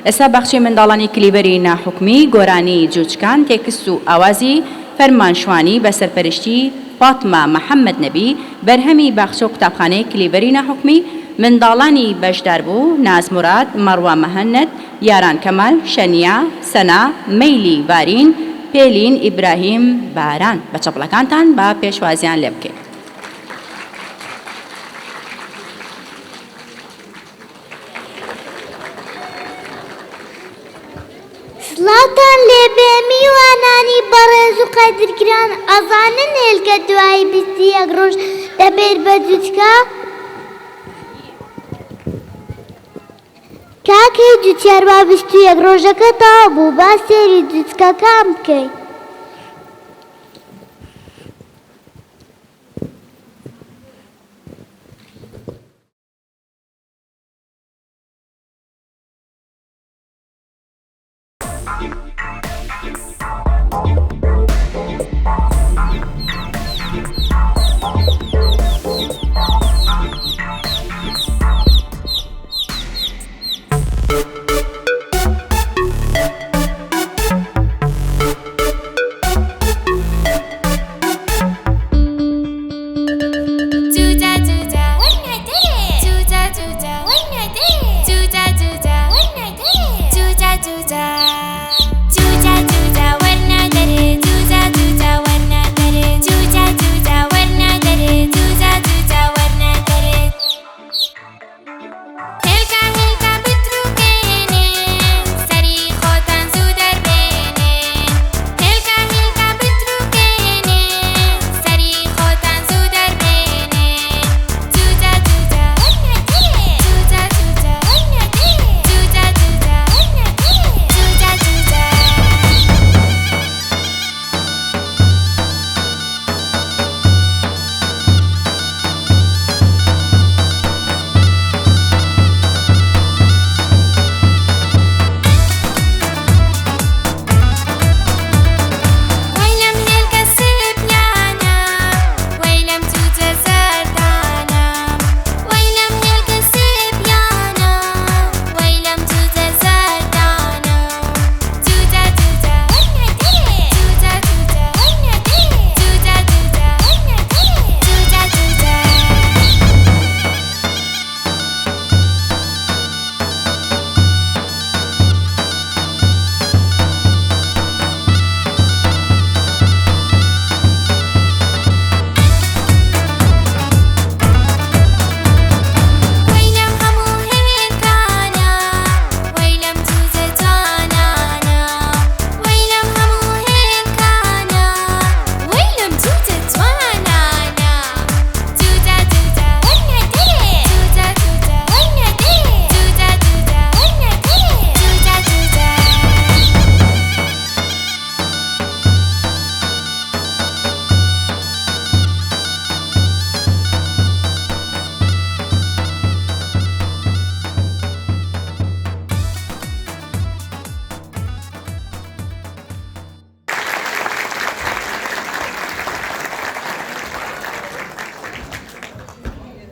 ئێستا باخچەی منداڵانی کلیڤەری ناحوکمی گۆرانی جووچکان تێکست و ئاوازی فەرمانشوانی بە سەرپەرشتی فاتمە محەممەد نەبی بەرهەمی باخچە و قوتابخانەی کلیڤەری ناحوکمی منداڵانی بەشدار بوو نازموراد مەڕوا مەهەنەد یاران کەمال شەنیا سەنا مەیلی بارین پێلین ئیبراهیم باران بە چەپڵەکانتان بە پێشوازیان لێ بکەین. سڵاتان لێبێ میوانانی بەڕێز و قەدرگران ئەزانن هێلکە دوای 21 ڕۆژ دەبێت بە جووچکە کاکەی جووتیار با 21 ڕۆژەکە تەواو بوو با سێری جووچکەکان بکەین. You